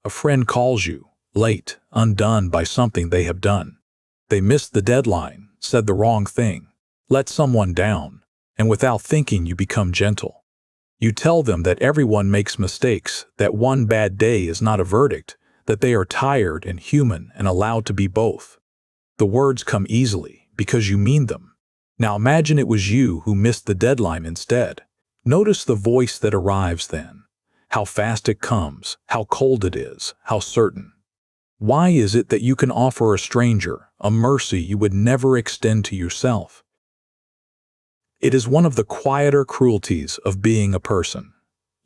A friend calls you, late, undone by something they have done. They missed the deadline, said the wrong thing, let someone down, and without thinking you become gentle. You tell them that everyone makes mistakes, that one bad day is not a verdict, that they are tired and human and allowed to be both. The words come easily because you mean them. Now imagine it was you who missed the deadline instead. Notice the voice that arrives then. How fast it comes, how cold it is, how certain. Why is it that you can offer a stranger a mercy you would never extend to yourself? It is one of the quieter cruelties of being a person.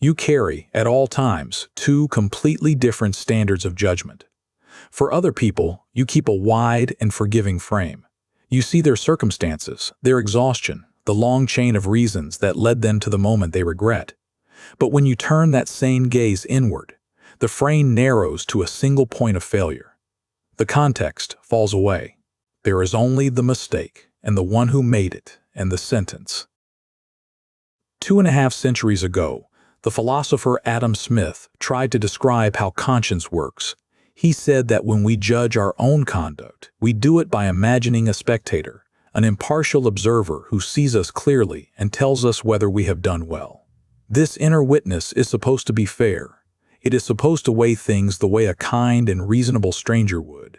You carry, at all times, two completely different standards of judgment. For other people, you keep a wide and forgiving frame. You see their circumstances, their exhaustion, the long chain of reasons that led them to the moment they regret. But when you turn that sane gaze inward, the frame narrows to a single point of failure. The context falls away. There is only the mistake, and the one who made it, and the sentence. 2.5 centuries ago, the philosopher Adam Smith tried to describe how conscience works. He said that when we judge our own conduct, we do it by imagining a spectator, an impartial observer who sees us clearly and tells us whether we have done well. This inner witness is supposed to be fair. It is supposed to weigh things the way a kind and reasonable stranger would.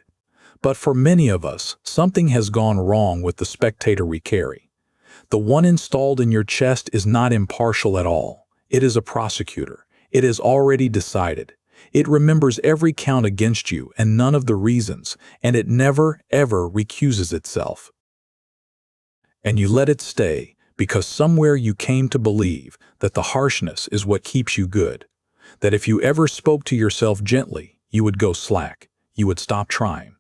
But for many of us, something has gone wrong with the spectator we carry. The one installed in your chest is not impartial at all. It is a prosecutor. It has already decided. It remembers every count against you and none of the reasons, and it never, ever recuses itself. And you let it stay because somewhere you came to believe that the harshness is what keeps you good, that if you ever spoke to yourself gently, you would go slack, you would stop trying.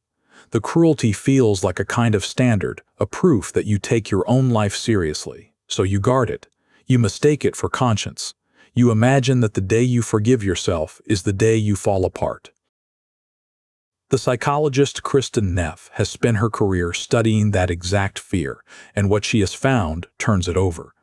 The cruelty feels like a kind of standard, a proof that you take your own life seriously, so you guard it. You mistake it for conscience. You imagine that the day you forgive yourself is the day you fall apart. The psychologist Kristin Neff has spent her career studying that exact fear, and what she has found turns it over.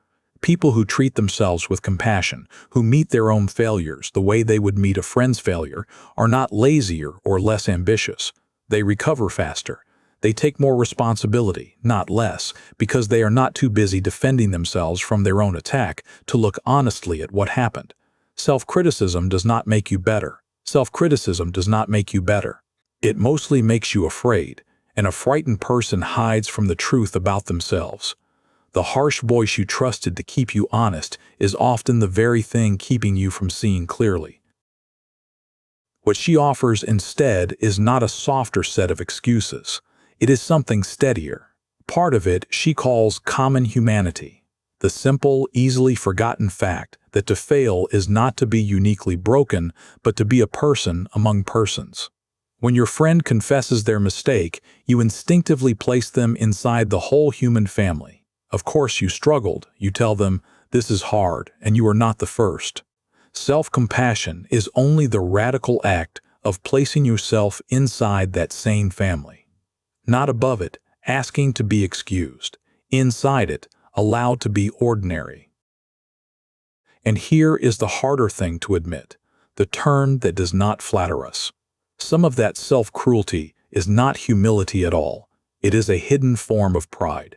People who treat themselves with compassion, who meet their own failures the way they would meet a friend's failure, are not lazier or less ambitious. They recover faster. They take more responsibility, not less, because they are not too busy defending themselves from their own attack to look honestly at what happened. Self-criticism does not make you better. Self-criticism does not make you better. It mostly makes you afraid, and a frightened person hides from the truth about themselves. The harsh voice you trusted to keep you honest is often the very thing keeping you from seeing clearly. What she offers instead is not a softer set of excuses. It is something steadier. Part of it she calls common humanity, the simple, easily forgotten fact that to fail is not to be uniquely broken, but to be a person among persons. When your friend confesses their mistake, you instinctively place them inside the whole human family. Of course you struggled, you tell them, this is hard, and you are not the first. Self-compassion is only the radical act of placing yourself inside that same family. Not above it, asking to be excused. Inside it, allowed to be ordinary. And here is the harder thing to admit, the turn that does not flatter us. Some of that self-cruelty is not humility at all. It is a hidden form of pride.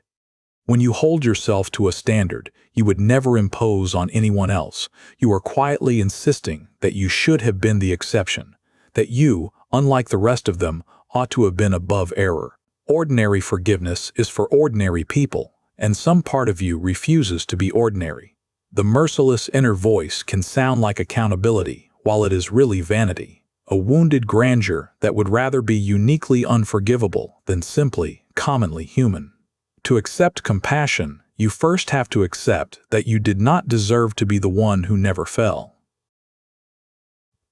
When you hold yourself to a standard you would never impose on anyone else, you are quietly insisting that you should have been the exception, that you, unlike the rest of them, ought to have been above error. Ordinary forgiveness is for ordinary people, and some part of you refuses to be ordinary. The merciless inner voice can sound like accountability, while it is really vanity, a wounded grandeur that would rather be uniquely unforgivable than simply commonly human. To accept compassion, you first have to accept that you did not deserve to be the one who never fell.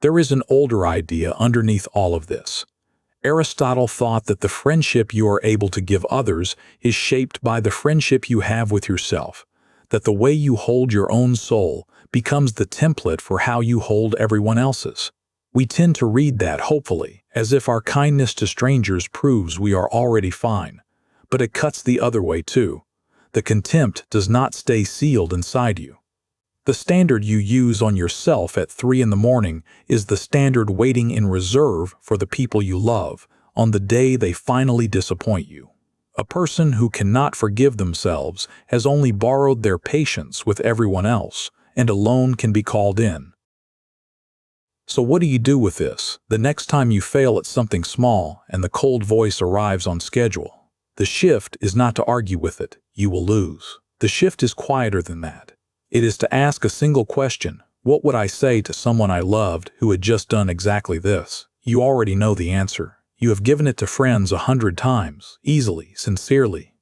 There is an older idea underneath all of this. Aristotle thought that the friendship you are able to give others is shaped by the friendship you have with yourself, that the way you hold your own soul becomes the template for how you hold everyone else's. We tend to read that hopefully, as if our kindness to strangers proves we are already fine. But it cuts the other way too. The contempt does not stay sealed inside you. The standard you use on yourself at 3 in the morning is the standard waiting in reserve for the people you love on the day they finally disappoint you. A person who cannot forgive themselves has only borrowed their patience with everyone else, and alone can be called in. So what do you do with this? The next time you fail at something small and the cold voice arrives on schedule, the shift is not to argue with it. You will lose. The shift is quieter than that. It is to ask a single question: what would I say to someone I loved who had just done exactly this? You already know the answer. You have given it to friends 100 times, easily, sincerely.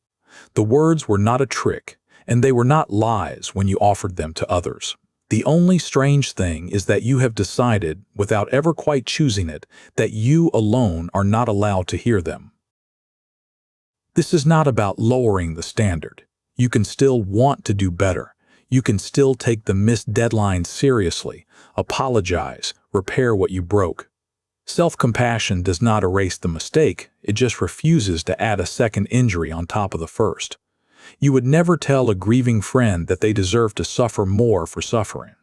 The words were not a trick, and they were not lies when you offered them to others. The only strange thing is that you have decided, without ever quite choosing it, that you alone are not allowed to hear them. This is not about lowering the standard. You can still want to do better. You can still take the missed deadline seriously, apologize, repair what you broke. Self-compassion does not erase the mistake, it just refuses to add a second injury on top of the first. You would never tell a grieving friend that they deserve to suffer more for suffering.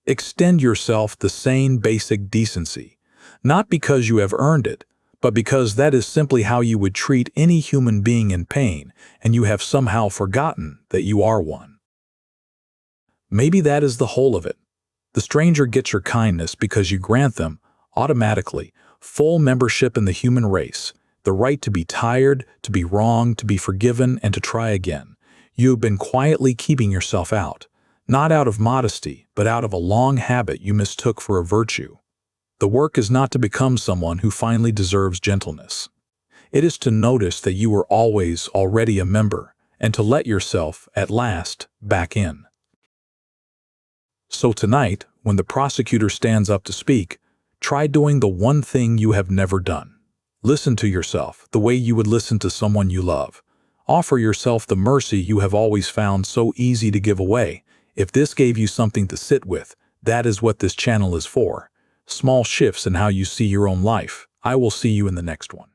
Extend yourself the same basic decency, not because you have earned it, but because that is simply how you would treat any human being in pain, and you have somehow forgotten that you are one. Maybe that is the whole of it. The stranger gets your kindness because you grant them, automatically, full membership in the human race, the right to be tired, to be wrong, to be forgiven, and to try again. You have been quietly keeping yourself out, not out of modesty, but out of a long habit you mistook for a virtue. The work is not to become someone who finally deserves gentleness. It is to notice that you were always already a member, and to let yourself, at last, back in. So tonight, when the prosecutor stands up to speak, try doing the one thing you have never done. Listen to yourself the way you would listen to someone you love. Offer yourself the mercy you have always found so easy to give away. If this gave you something to sit with, that is what this channel is for. Small shifts in how you see your own life. I will see you in the next one.